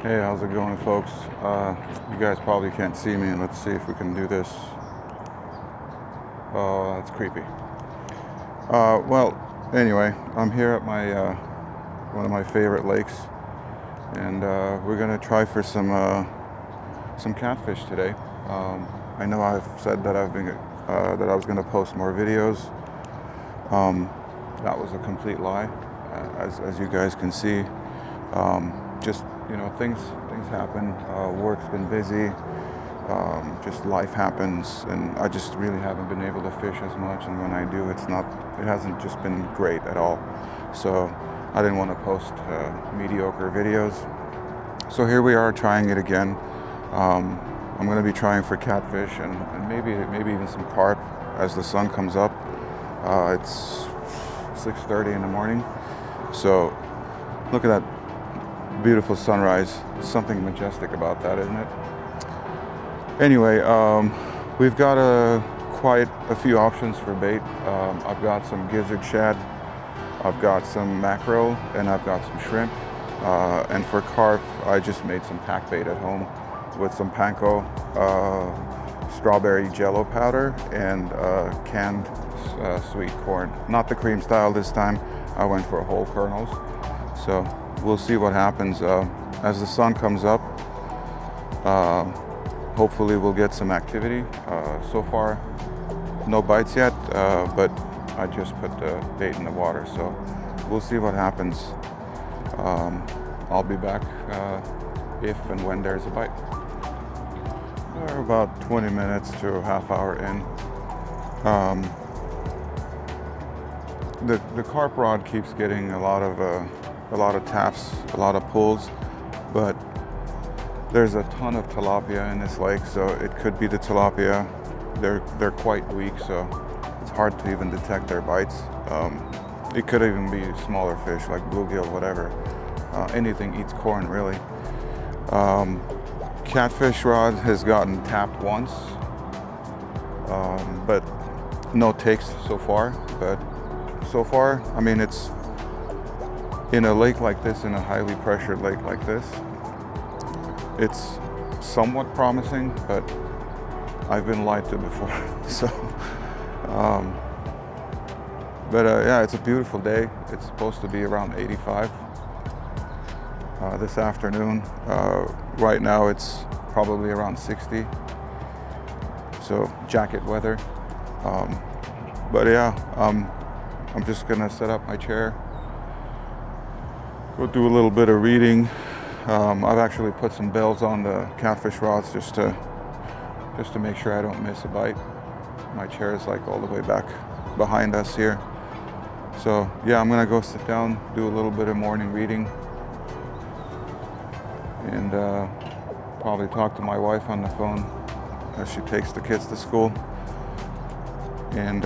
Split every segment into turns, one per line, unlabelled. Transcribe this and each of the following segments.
Hey, how's it going, folks? You guys probably can't see me. Let's see if we can do this. Oh, that's creepy. Well, anyway, I'm here at my one of my favorite lakes, and we're gonna try for some catfish today. I know I've said that that I was gonna post more videos. That was a complete lie, as you guys can see. Just things happen. Work's been busy. Just life happens, and I just really haven't been able to fish as much. And when I do, it hasn't just been great at all. So I didn't want to post mediocre videos. So here we are trying it again. I'm going to be trying for catfish and maybe even some carp as the sun comes up. It's 6:30 in the morning. So look at that beautiful sunrise. Something majestic about that, isn't it? Anyway, we've got quite a few options for bait. I've got some gizzard shad, I've got some mackerel, and I've got some shrimp. And for carp, I just made some pack bait at home with some panko, strawberry jello powder, and canned sweet corn. Not the cream style this time. I went for whole kernels. So we'll see what happens as the sun comes up. Hopefully we'll get some activity. So far, no bites yet, but I just put the bait in the water, so we'll see what happens. I'll be back if and when there's a bite. We're about 20 minutes to a half hour in. The carp rod keeps getting a lot of taps, a lot of pulls, but there's a ton of tilapia in this lake, so it could be the tilapia. They're quite weak, so it's hard to even detect their bites. It could even be smaller fish like bluegill, whatever. Anything eats corn, really. Catfish rod has gotten tapped once, but no takes so far. But so far, I mean, it's in a lake like this, in a highly pressured lake like this, it's somewhat promising, but I've been lied to before. So, yeah, it's a beautiful day. It's supposed to be around 85 this afternoon. Right now it's probably around 60. So jacket weather. But yeah, I'm just gonna set up my chair, go do a little bit of reading. I've actually put some bells on the catfish rods just to make sure I don't miss a bite. My chair is like all the way back behind us here. So yeah, I'm gonna go sit down, do a little bit of morning reading, and probably talk to my wife on the phone as she takes the kids to school. And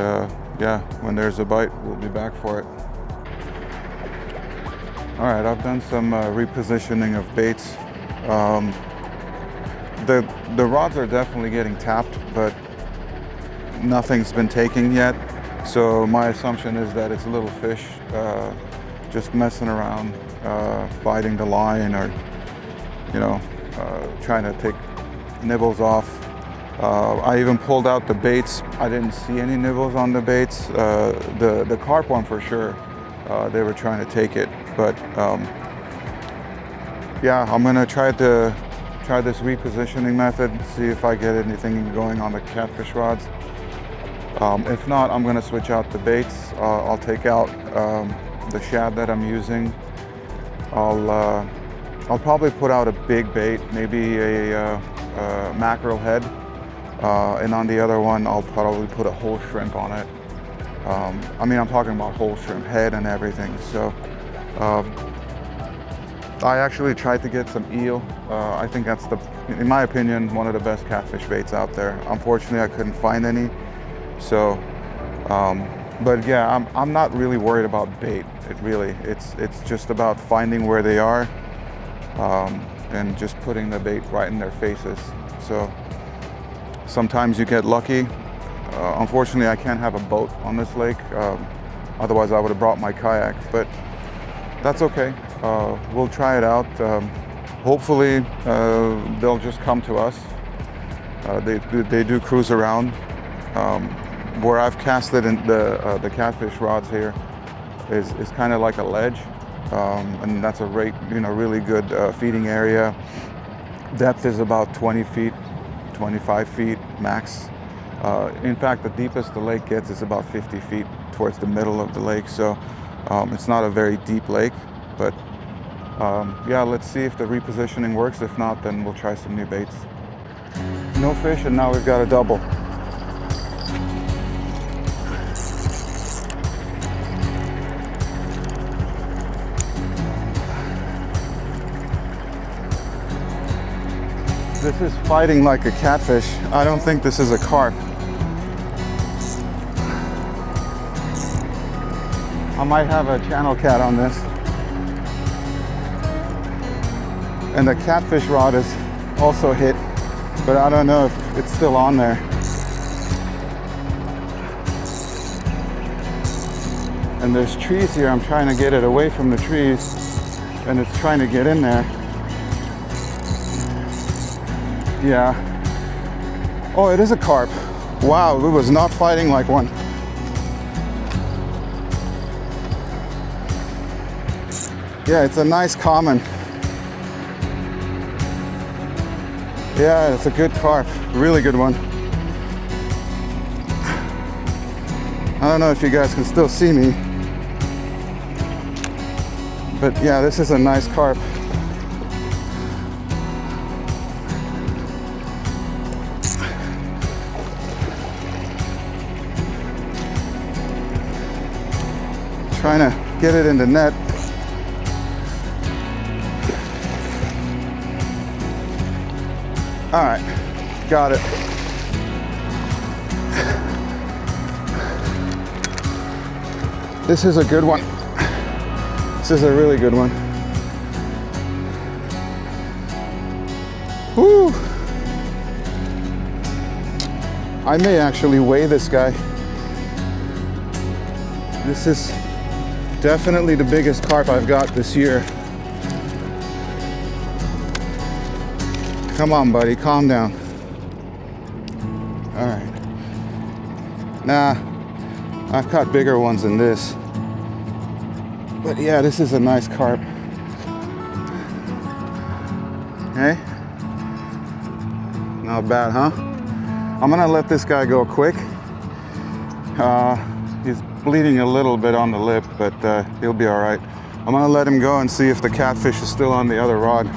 yeah, when there's a bite, we'll be back for it. All right, I've done some repositioning of baits. The rods are definitely getting tapped, but nothing's been taken yet. So my assumption is that it's little fish just messing around, biting the line, or trying to take nibbles off. I even pulled out the baits. I didn't see any nibbles on the baits. The carp one for sure. They were trying to take it, but yeah, I'm gonna try this repositioning method, see if I get anything going on the catfish rods. If not, I'm gonna switch out the baits. I'll take out the shad that I'm using. I'll probably put out a big bait, maybe a mackerel head, and on the other one, I'll probably put a whole shrimp on it. I mean, I'm talking about whole shrimp head and everything. So I actually tried to get some eel. I think that's in my opinion, one of the best catfish baits out there. Unfortunately, I couldn't find any. So, but yeah, I'm not really worried about bait. It's just about finding where they are, and just putting the bait right in their faces. So sometimes you get lucky. Unfortunately, I can't have a boat on this lake. Otherwise, I would have brought my kayak, but that's okay. We'll try it out. hopefully they'll just come to us. They do cruise around. Where I've casted in the catfish rods here is kind of like a ledge, and that's a really good feeding area. Depth is about 20 feet, 25 feet max. In fact, the deepest the lake gets is about 50 feet towards the middle of the lake. So it's not a very deep lake, but yeah, let's see if the repositioning works. If not, then we'll try some new baits. No fish, and now we've got a double. This is fighting like a catfish. I don't think this is a carp. I might have a channel cat on this. And the catfish rod is also hit, but I don't know if it's still on there. And there's trees here. I'm trying to get it away from the trees, and it's trying to get in there. Yeah. Oh, it is a carp. Wow, it was not fighting like one. Yeah, it's a nice common. Yeah, it's a good carp. Really good one. I don't know if you guys can still see me, but yeah, this is a nice carp. Trying to get it in the net. All right, got it. This is a good one. This is a really good one. Woo! I may actually weigh this guy. This is definitely the biggest carp I've got this year. Come on, buddy, calm down. All right. Nah, I've caught bigger ones than this. But yeah, this is a nice carp. Hey? Not bad, huh? I'm gonna let this guy go quick. He's bleeding a little bit on the lip, but he'll be all right. I'm gonna let him go and see if the catfish is still on the other rod.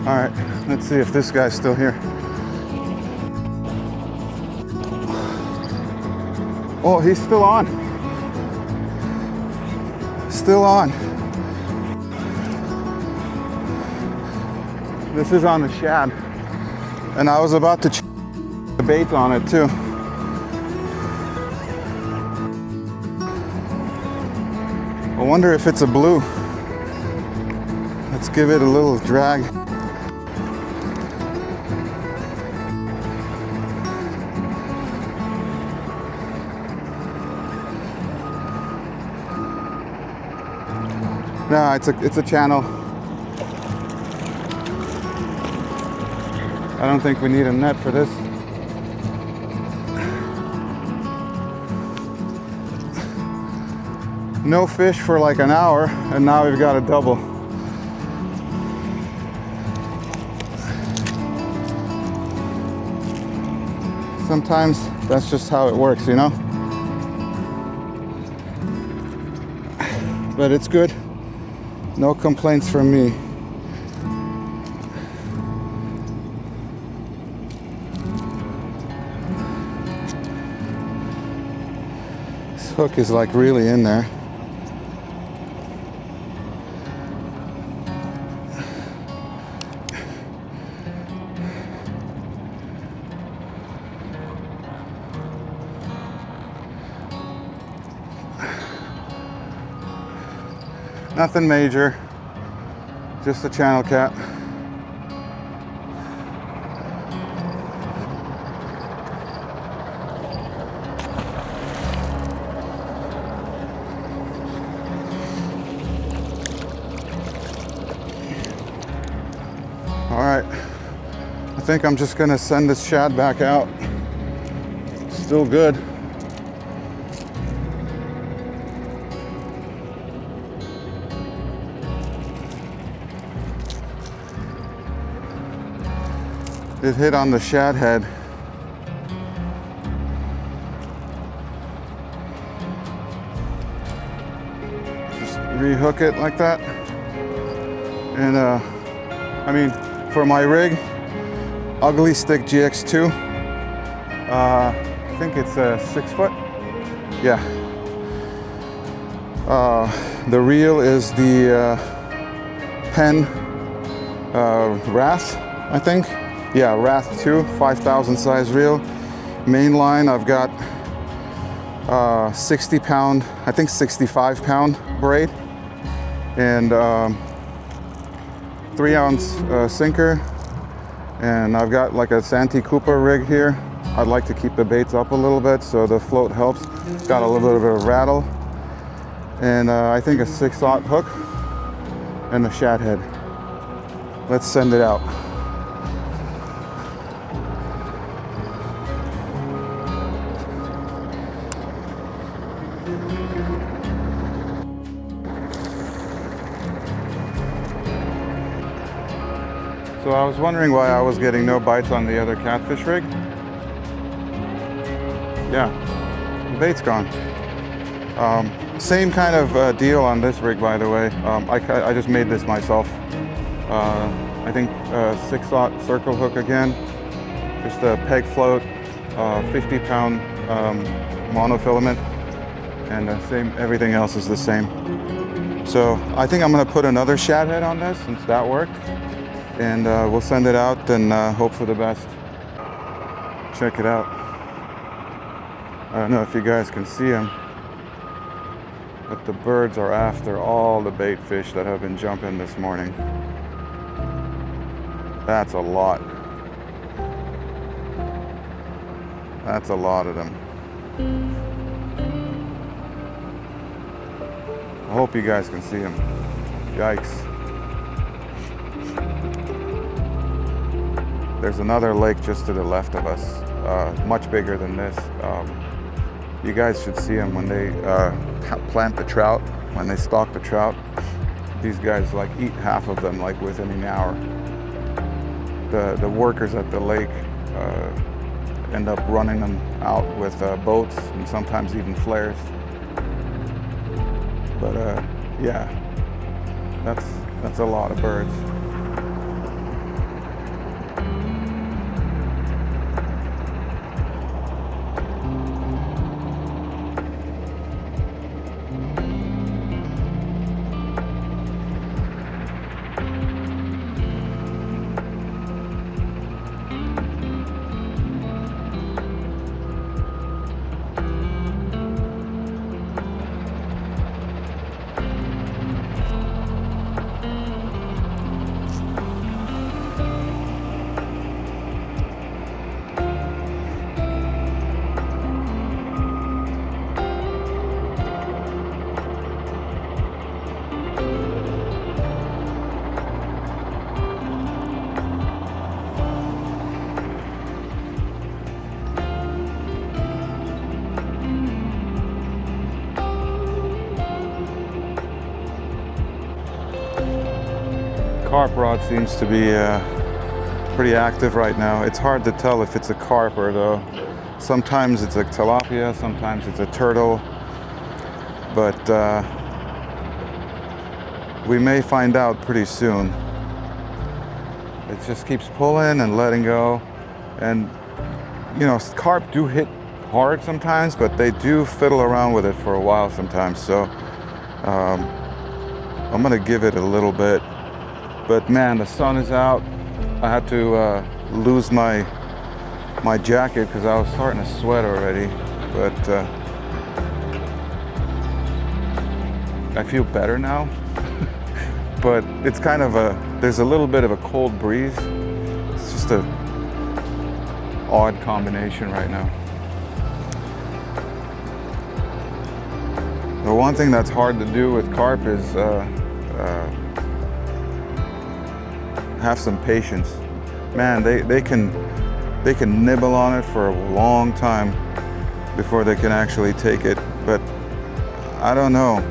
All right, let's see if this guy's still here. Oh, he's still on. Still on. This is on the shad. And I was about to the bait on it too. I wonder if it's a blue. Let's give it a little drag. No, it's a channel. I don't think we need a net for this. No fish for like an hour, and now we've got a double. Sometimes that's just how it works, you know? But it's good. No complaints from me. This hook is like really in there. Nothing major, just a channel cat. All right, I think I'm just gonna send this shad back out. Still good. It hit on the shad head. Just rehook it like that. And I mean, for my rig, Ugly Stick GX2. I think it's a 6 foot. Yeah. The reel is the Penn Wrath, I think. Yeah, Wrath 2, 5,000 size reel. Main line, I've got 60 pound, I think 65 pound braid. And 3 ounce sinker. And I've got like a Santee Cooper rig here. I'd like to keep the baits up a little bit so the float helps. It's got a little bit of rattle. And I think a 6/0 hook and a shad head. Let's send it out. So I was wondering why I was getting no bites on the other Catfish rig. Yeah, the bait's gone. Same kind of deal on this rig, by the way. I just made this myself. I think 6/0 circle hook again. Just a peg float, 50 pound monofilament, and same. Everything else is the same. So I think I'm gonna put another shad head on this since that worked. And we'll send it out and hope for the best. Check it out. I don't know if you guys can see them, but the birds are after all the bait fish that have been jumping this morning. That's a lot. That's a lot of them. I hope you guys can see them. Yikes. There's another lake just to the left of us, much bigger than this. You guys should see them when they plant the trout, when they stalk the trout. These guys like eat half of them like within an hour. The workers at the lake end up running them out with boats and sometimes even flares. But yeah, that's a lot of birds. Carp rod seems to be pretty active right now. It's hard to tell if it's a carper though. Sometimes it's a tilapia, sometimes it's a turtle, but we may find out pretty soon. It just keeps pulling and letting go, and you know, carp do hit hard sometimes, but they do fiddle around with it for a while sometimes. So I'm gonna give it a little bit. But man, the sun is out. I had to lose my jacket because I was starting to sweat already. But I feel better now. But it's kind of there's a little bit of a cold breeze. It's just a odd combination right now. The one thing that's hard to do with carp is have some patience. Man, they can nibble on it for a long time before they can actually take it. But I don't know.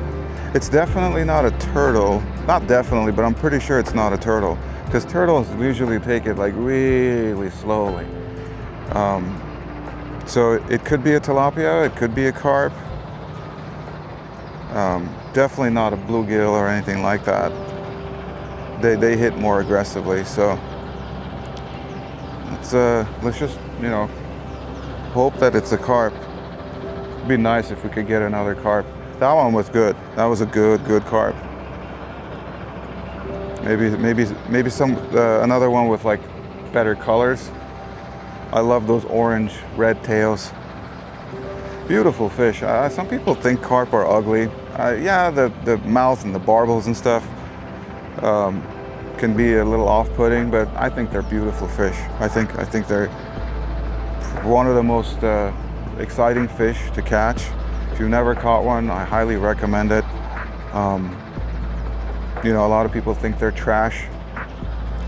It's definitely not a turtle. Not definitely, but I'm pretty sure it's not a turtle, because turtles usually take it like really slowly. So it could be a tilapia, it could be a carp. Definitely not a bluegill or anything like that. They hit more aggressively. So let's just, hope that it's a carp. It'd be nice if we could get another carp. That one was good. That was a good carp. Maybe some another one with like better colors. I love those orange red tails. Beautiful fish. Some people think carp are ugly. Yeah, the mouth and the barbels and stuff can be a little off-putting, but I think they're beautiful fish. I think they're one of the most exciting fish to catch. If you've never caught one, I highly recommend it. A lot of people think they're trash.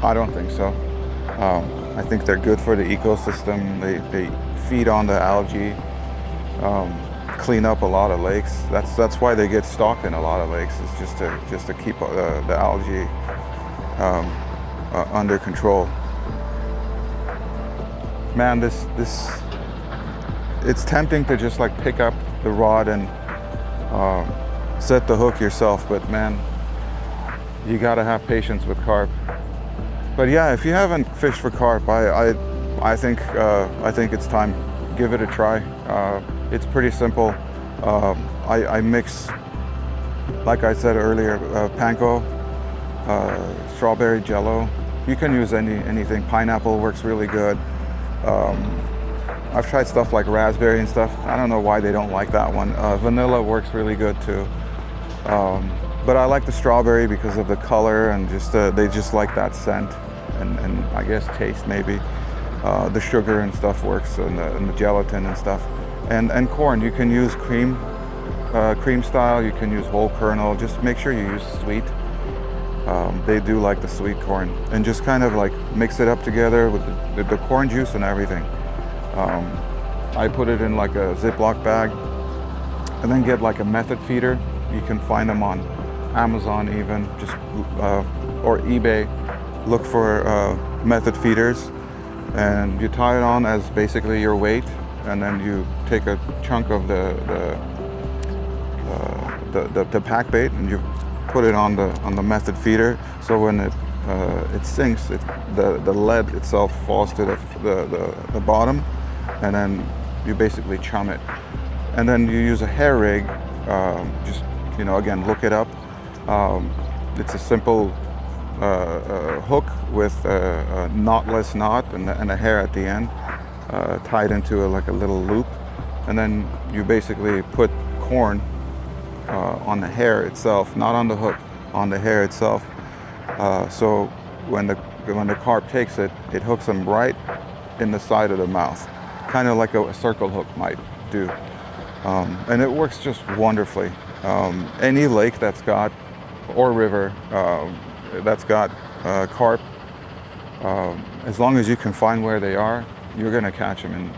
I don't think so. I think they're good for the ecosystem. They feed on the algae, clean up a lot of lakes. That's why they get stocked in a lot of lakes. It's just to keep the algae under control. Man, it's tempting to just like pick up the rod and set the hook yourself, but man, you gotta have patience with carp. But yeah, if you haven't fished for carp, I think it's time. Give it a try. It's pretty simple. I mix, like I said earlier, panko, strawberry jello. You can use anything. Pineapple works really good. I've tried stuff like raspberry and stuff. I don't know why they don't like that one. Vanilla works really good too. But I like the strawberry because of the color and just they just like that scent and I guess taste maybe. The sugar and stuff works and the gelatin and stuff. And corn, you can use cream style, you can use whole kernel. Just make sure you use sweet. They do like the sweet corn, and just kind of like mix it up together with the corn juice and everything. I put it in like a Ziploc bag and then get like a method feeder. You can find them on Amazon even, just or eBay. Look for method feeders, and you tie it on as basically your weight, and then you take a chunk of the pack bait and you put it on the method feeder. So when it sinks, the lead itself falls to the bottom, and then you basically chum it. And then you use a hair rig. Just again, look it up. It's a simple hook with a knotless knot and a hair at the end, tied into like a little loop, and then you basically put corn on the hair itself, not on the hook, on the hair itself. So when the carp takes it, it hooks them right in the side of the mouth, kind of like a circle hook might do, and it works just wonderfully. Any lake that's got, or river that's got carp, as long as you can find where they are, you're going to catch them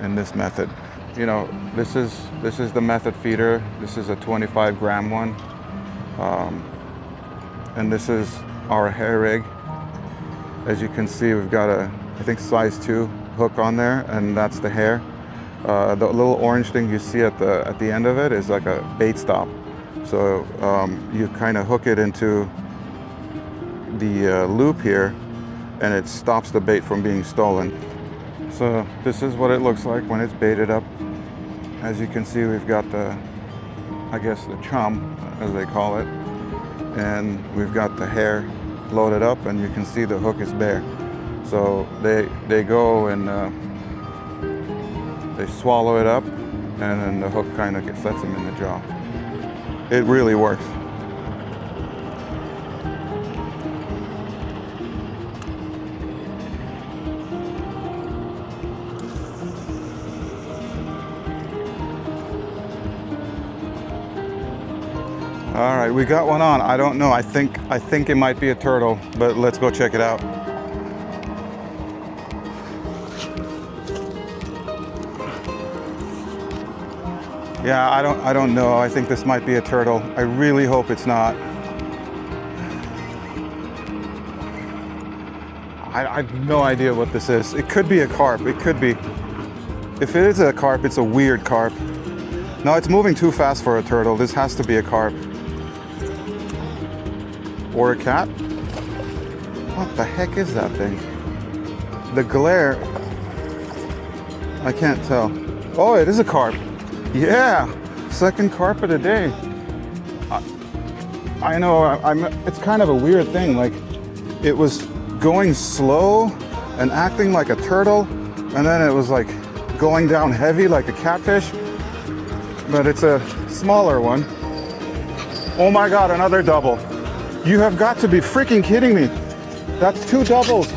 in this method. This is the method feeder. This is a 25-gram one, and this is our hair rig. As you can see, we've got I think size 2 hook on there, and that's the hair. The little orange thing you see at the end of it is like a bait stop. So you kind of hook it into the loop here, and it stops the bait from being stolen. So this is what it looks like when it's baited up. As you can see, we've got the chum, as they call it, and we've got the hair loaded up, and you can see the hook is bare. So they go and they swallow it up, and then the hook kind of sets them in the jaw. It really works. All right, we got one on. I don't know. I think it might be a turtle, but let's go check it out. Yeah, I don't know. I think this might be a turtle. I really hope it's not. I have no idea what this is. It could be a carp. It could be. If it is a carp, it's a weird carp. No, it's moving too fast for a turtle. This has to be a carp. Or a cat? What the heck is that thing? The glare, I can't tell. Oh, it is a carp. Yeah, second carp of the day. I know, it's kind of a weird thing. Like, it was going slow and acting like a turtle, and then it was like going down heavy like a catfish, but it's a smaller one. Oh my God, another double. You have got to be freaking kidding me. That's 2 doubles.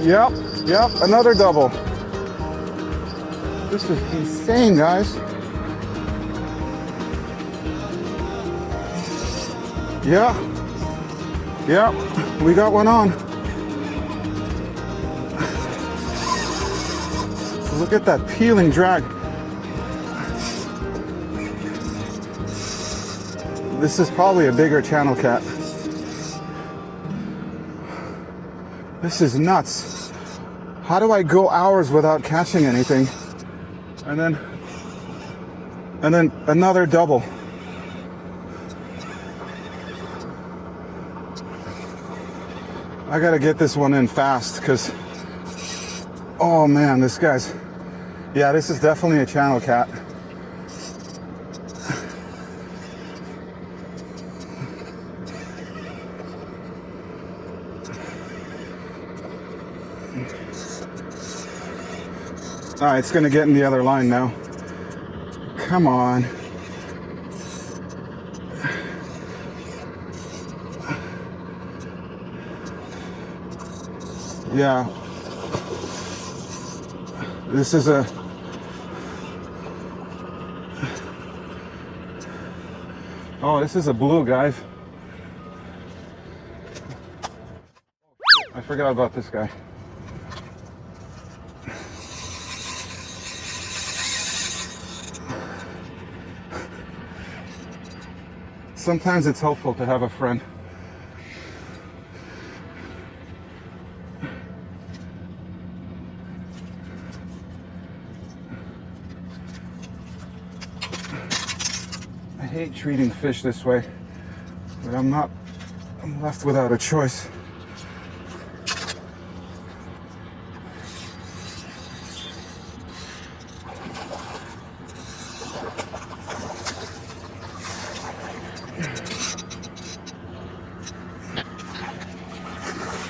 Yep, another double. This is insane, guys. Yeah, we got one on. Look at that peeling drag. This is probably a bigger channel cat. This is nuts. How do I go hours without catching anything? And then another double. I gotta get this one in fast because, oh man, this guy's, yeah, this is definitely a channel cat. All right, it's gonna get in the other line now. Come on. Yeah. This is a... Oh, this is a blue, guys. I forgot about this guy. Sometimes it's helpful to have a friend. I hate treating fish this way, but I'm left without a choice.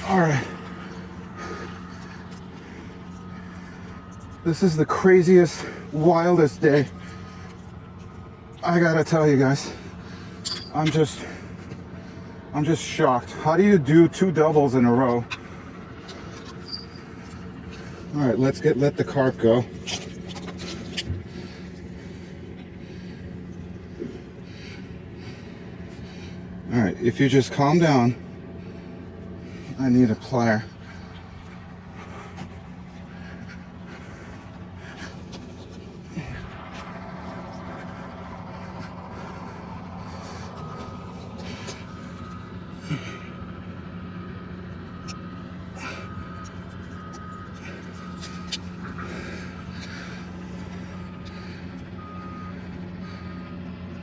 All right. This is the craziest, wildest day. I gotta tell you guys, I'm just shocked. How do you do 2 doubles in a row? All right, let the carp go. All right, if you just calm down. I need a plier.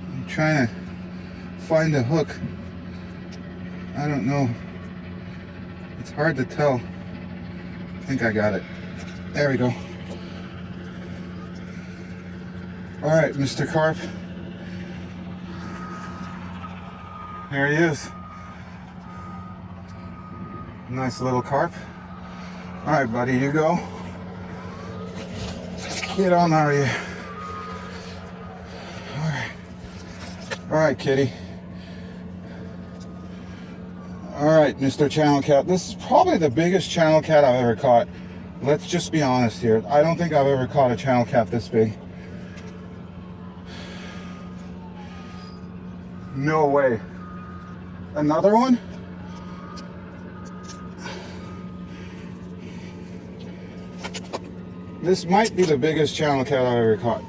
I'm trying to find a hook. I don't know. It's hard to tell. I think I got it. There we go. All right, Mr. Carp. There he is. Nice little carp. All right, buddy, you go. Get on, are you? All right. All right, kitty. All right, Mr. Channel Cat. This is probably the biggest channel cat I've ever caught. Let's just be honest here. I don't think I've ever caught a channel cat this big. No way. Another one? This might be the biggest channel cat I've ever caught.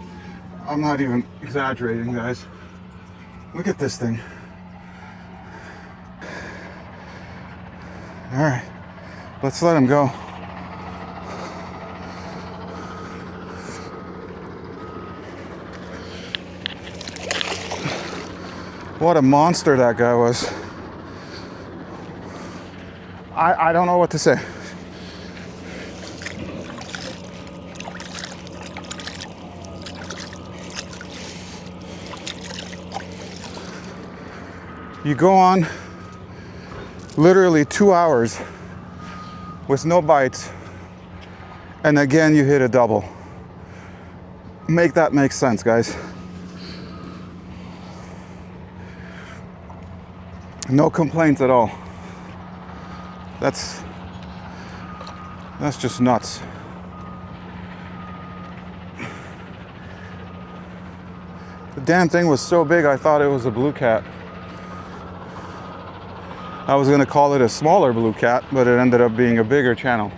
I'm not even exaggerating, guys. Look at this thing. All right, let's let him go. What a monster that guy was. I don't know what to say. You go on literally 2 hours with no bites, and again you hit a double. Make that make sense, guys. No complaints at all. That's just nuts. The damn thing was so big I thought it was a blue cat. I was gonna call it a smaller blue cat, but it ended up being a bigger channel.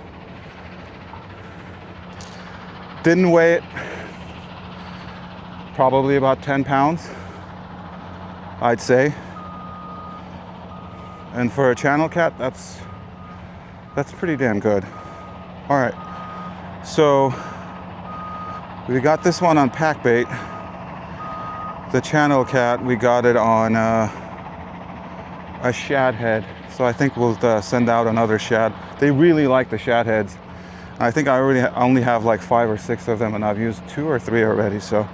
Didn't weigh it. Probably about 10 pounds, I'd say. And for a channel cat, that's pretty damn good. All right, so we got this one on pack bait. The channel cat, we got it on a shad head. So I think we'll send out another shad. They really like the shad heads. I think I only have like 5 or 6 of them, and I've used 2 or 3 already. So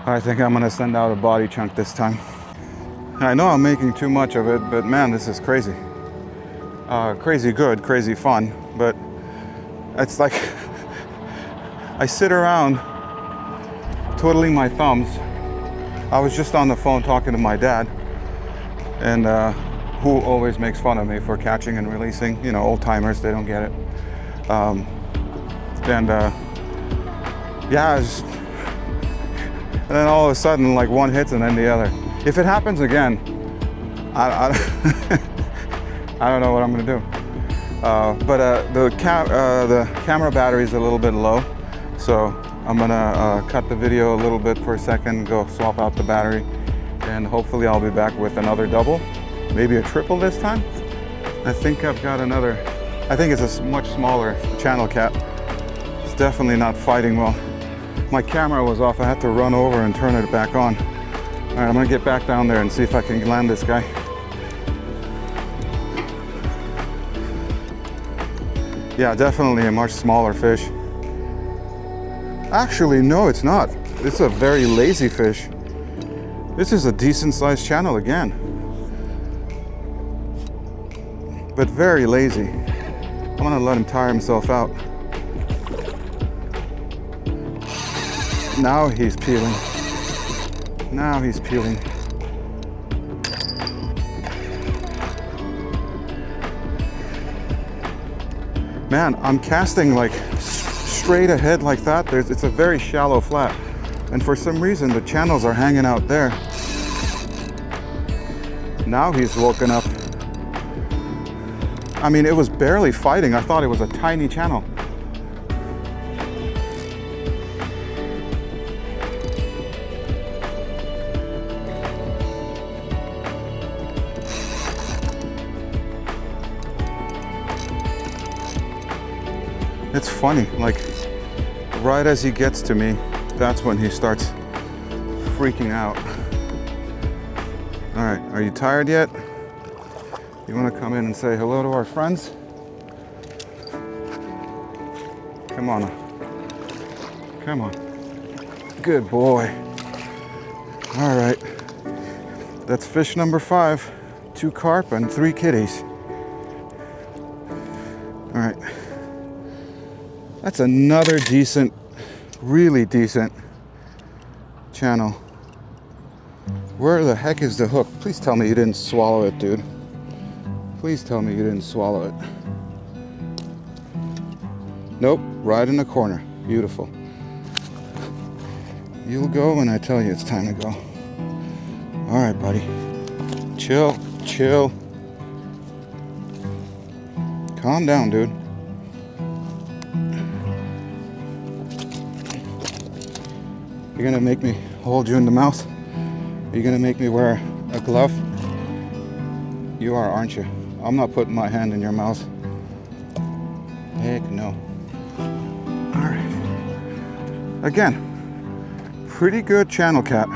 I think I'm gonna send out a body chunk this time. I know I'm making too much of it, but man, this is crazy. Crazy good, crazy fun, but it's like I sit around twiddling my thumbs. I was just on the phone talking to my dad, and who always makes fun of me for catching and releasing. You know, old timers, they don't get it. Yeah, and then all of a sudden, like one hits and then the other. If it happens again, I don't know what I'm gonna do. But the camera battery is a little bit low, so I'm gonna cut the video a little bit for a second, go swap out the battery, and hopefully I'll be back with another double, maybe a triple this time. I think I've got another. I think it's a much smaller channel cat. It's definitely not fighting well. My camera was off. I had to run over and turn it back on. All right, I'm gonna get back down there and see if I can land this guy. Yeah, definitely a much smaller fish. Actually, no, it's not. It's a very lazy fish. This is a decent sized channel again, but very lazy. I'm gonna let him tire himself out. Now he's peeling. Now he's peeling. Man, I'm casting like straight ahead like that. It's a very shallow flat. And for some reason, the channels are hanging out there. Now he's woken up. I mean, it was barely fighting. I thought it was a tiny channel. It's funny, like right as he gets to me, that's when he starts freaking out. All right, are you tired yet? You want to come in and say hello to our friends? Come on. Come on. Good boy. All right. That's fish number 5. 2 carp and 3 kitties. All right. That's another decent, really decent channel. Where the heck is the hook? Please tell me you didn't swallow it, dude. Please tell me you didn't swallow it. Nope, right in the corner. Beautiful. You'll go when I tell you it's time to go. All right, buddy. Chill, chill. Calm down, dude. You're gonna make me hold you in the mouth? Are you gonna make me wear a glove? You are, aren't you? I'm not putting my hand in your mouth. Heck no. All right. Again, pretty good channel cat.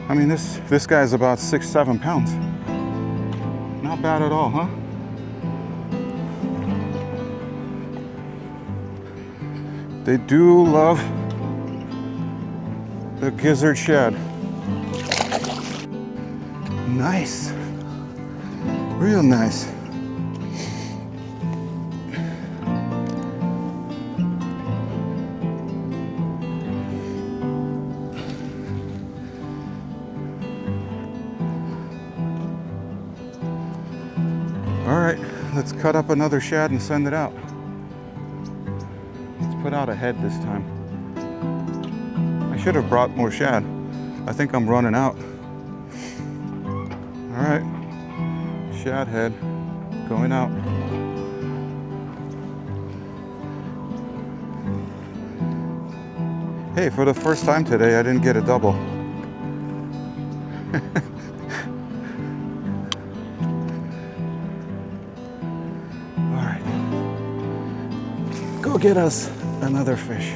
I mean, this guy's about 6-7 pounds. Not bad at all, huh? They do love the gizzard shad. Nice. Real nice. All right, let's cut up another shad and send it out. Let's put out a head this time. I should have brought more shad. I think I'm running out. All right, shad head going out. Hey, for the first time today, I didn't get a double. All right, go get us another fish.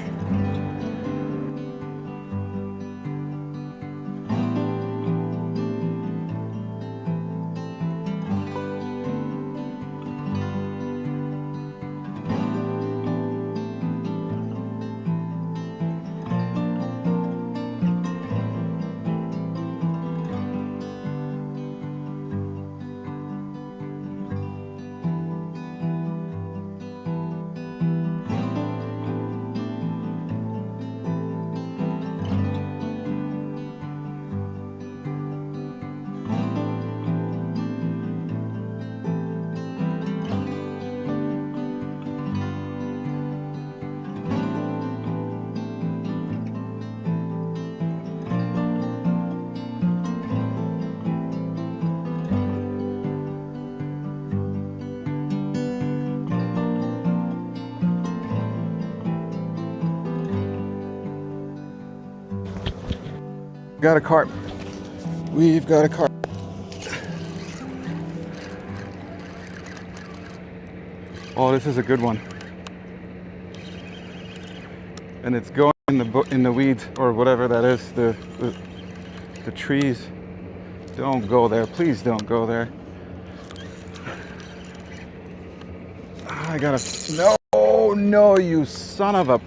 Got a carp. We've got a carp. Oh, this is a good one. And it's going in the weeds or whatever that is, the trees. Don't go there. Please don't go there. I gotta. No, no, you son of a.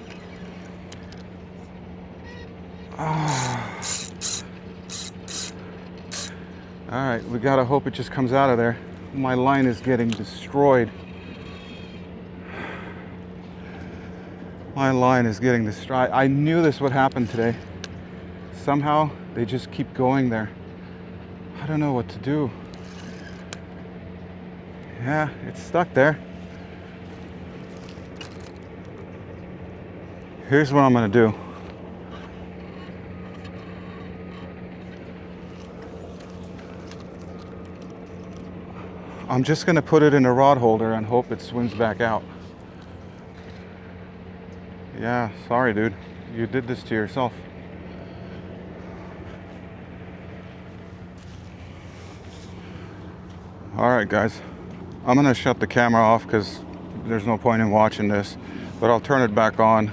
All right, we gotta hope it just comes out of there. My line is getting destroyed. My line is getting destroyed. I knew this would happen today. Somehow, they just keep going there. I don't know what to do. Yeah, it's stuck there. Here's what I'm gonna do. I'm just gonna put it in a rod holder and hope it swims back out. Yeah, sorry dude. You did this to yourself. Alright guys, I'm gonna shut the camera off because there's no point in watching this, but I'll turn it back on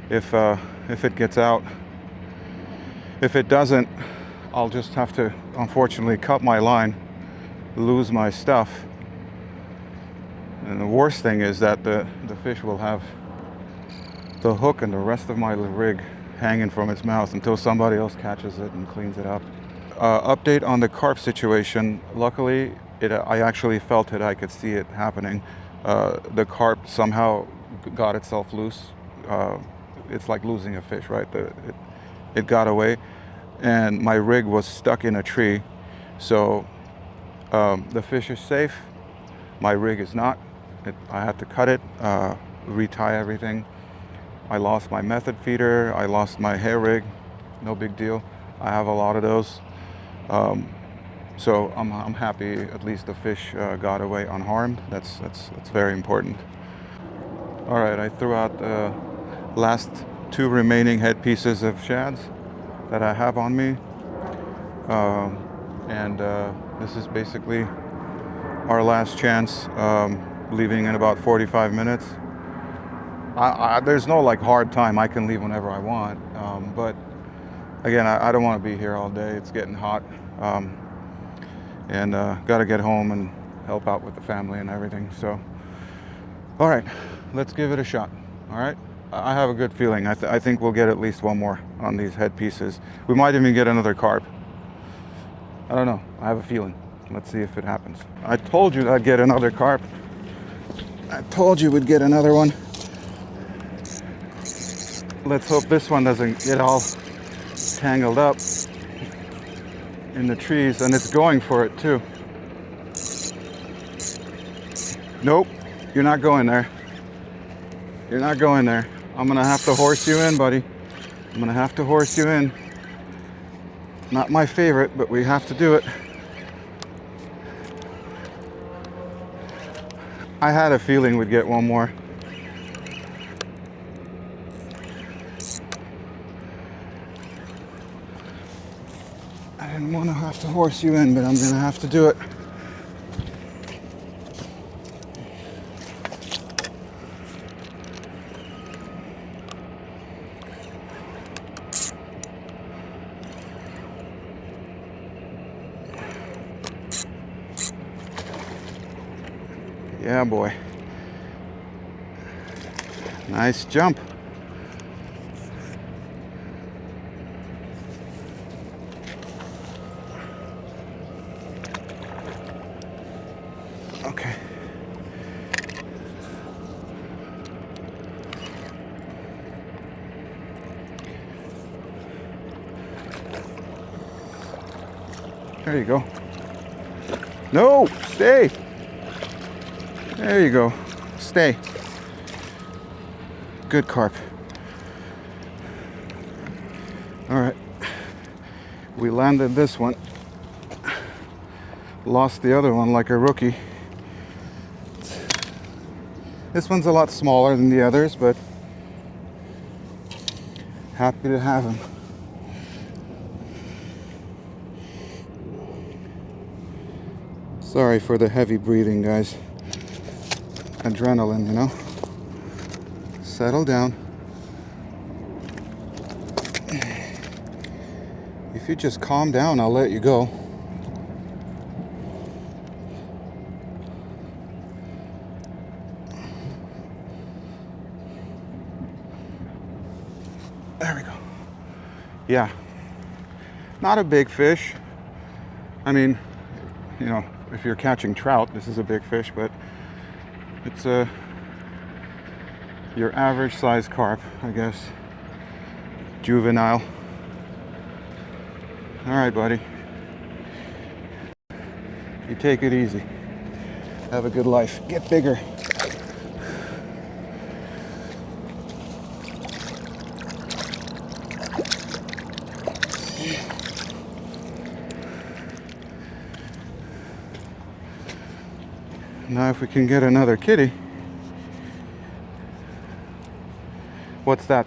if it gets out. If it doesn't, I'll just have to unfortunately cut my line, lose my stuff, and the worst thing is that the fish will have the hook and the rest of my rig hanging from its mouth until somebody else catches it and cleans it up. Update on the carp situation. Luckily, I actually felt it. I could see it happening. The carp somehow got itself loose. It's like losing a fish, right? It got away, and my rig was stuck in a tree. So the fish is safe. My rig is not. I had to cut it, retie everything. I lost my method feeder. I lost my hair rig. No big deal. I have a lot of those. So I'm happy at least the fish got away unharmed. That's very important. All right, I threw out the last 2 remaining head pieces of shads that I have on me. And this is basically our last chance, leaving in about 45 minutes. There's no like hard time. I can leave whenever I want. But again, I don't want to be here all day. It's getting hot. And got to get home and help out with the family and everything. So, all right, let's give it a shot. All right, I have a good feeling. I think we'll get at least one more on these head pieces. We might even get another carp. I don't know. I have a feeling. Let's see if it happens. I told you I'd get another carp. I told you we'd get another one. Let's hope this one doesn't get all tangled up in the trees, and it's going for it too. Nope, you're not going there. You're not going there. I'm gonna have to horse you in, buddy. I'm gonna have to horse you in. Not my favorite, but we have to do it. I had a feeling we'd get one more. I didn't want to have to horse you in, but I'm gonna have to do it. Yeah, boy. Nice jump. Okay. There you go. No, stay. There you go. Stay. Good carp. All right. We landed this one. Lost the other one like a rookie. This one's a lot smaller than the others, but happy to have him. Sorry for the heavy breathing, guys. Adrenaline, you know. Settle down. If you just calm down, I'll let you go. There we go. Yeah. Not a big fish. I mean, you know, if you're catching trout, this is a big fish, but it's your average size carp, I guess. Juvenile. All right, buddy. You take it easy. Have a good life. Get bigger. Now if we can get another kitty. What's that?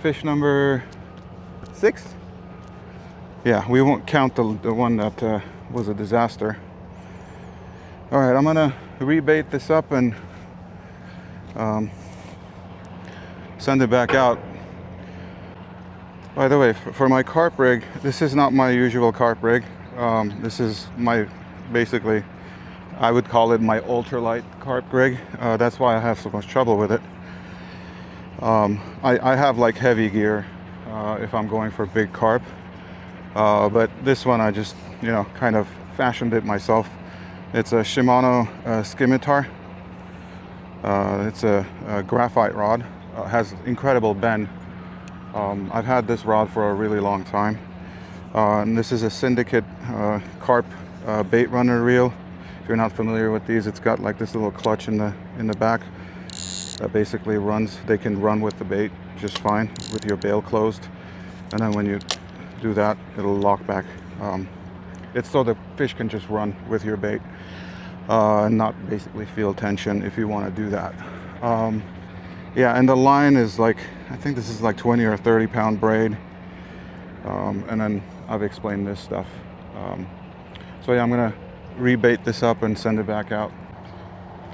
Fish number 6? Yeah, we won't count the one that was a disaster. All right, I'm gonna rebait this up and send it back out. By the way, for my carp rig, this is not my usual carp rig. This is my, basically, I would call it my ultralight carp rig. That's why I have so much trouble with it. I have like heavy gear if I'm going for big carp. But this one I just, you know, kind of fashioned it myself. It's a Shimano scimitar. It's a graphite rod. Has incredible bend. I've had this rod for a really long time. And this is a Syndicate carp bait runner reel. If you're not familiar with these, it's got like this little clutch in the back that basically runs. They can run with the bait just fine with your bail closed. and then when you do that, it'll lock back. It's so the fish can just run with your bait and not basically feel tension if you want to do that. Yeah, and the line is like, I think this is like 20 or 30 pound braid. And then I've explained this stuff. So yeah, I'm gonna rebait this up and send it back out.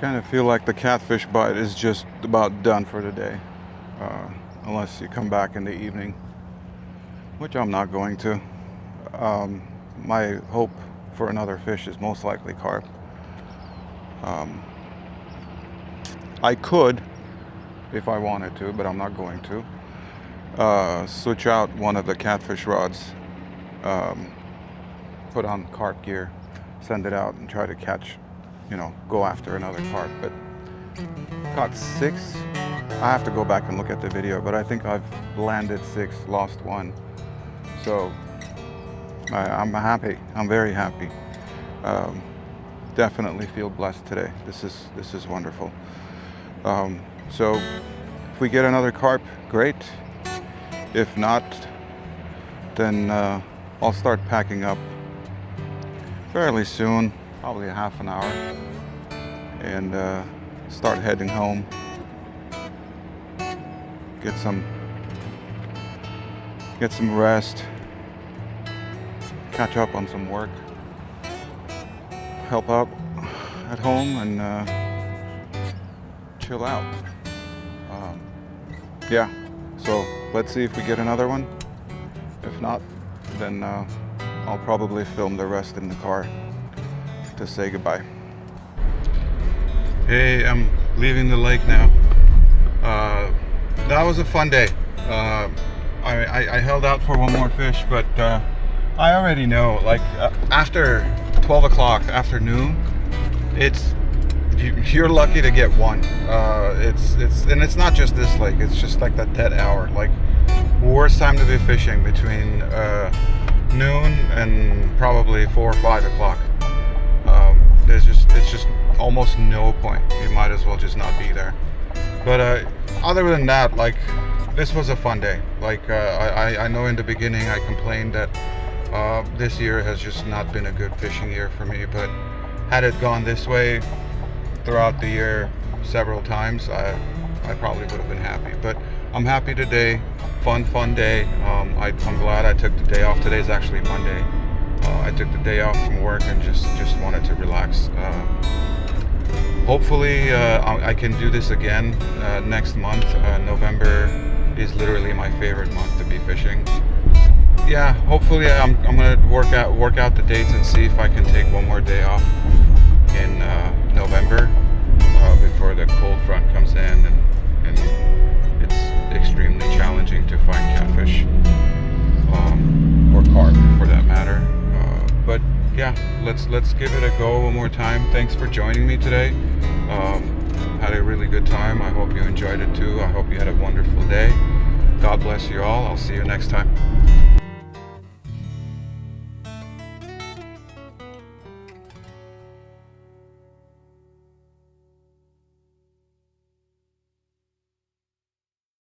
Kind of feel like the catfish bite is just about done for the day, unless you come back in the evening, which I'm not going to. My hope for another fish is most likely carp. I could, if I wanted to, but I'm not going to. Switch out one of the catfish rods, put on carp gear, send it out and try to catch, go after another carp. But caught 6. I have to go back and look at the video, but I think I've landed 6, lost 1. So I'm happy. I'm very happy. Definitely feel blessed today. This is wonderful. So if we get another carp, great. If not, then I'll start packing up fairly soon, probably a half an hour, and start heading home. Get some rest, catch up on some work, help out at home, and chill out. Yeah, so let's see if we get another one. If not, then I'll probably film the rest in the car to say goodbye. Hey, I'm leaving the lake now. That was a fun day. I held out for one more fish, but I already know, like after 12 o'clock afternoon, you're lucky to get one. And it's not just this lake, it's just like that dead hour, like worst time to be fishing, between noon and probably 4 or 5 o'clock. It's just almost no point. You might as well just not be there. But other than that, like, this was a fun day. Like I know in the beginning I complained that this year has just not been a good fishing year for me, but had it gone this way throughout the year several times, I probably would have been happy. But I'm happy today. Fun day. I'm glad I took the day off. Today's actually Monday. I took the day off from work and just wanted to relax. Hopefully I can do this again next month. November is literally my favorite month to be fishing. Yeah, hopefully I'm gonna work out the dates and see if I can take one more day off in November before the cold front comes in, and it's extremely challenging to find catfish, or carp for that matter. But yeah, let's give it a go one more time. Thanks for joining me today. Had a really good time. I hope you enjoyed it too. I hope you had a wonderful day. God bless you all. I'll see you next time.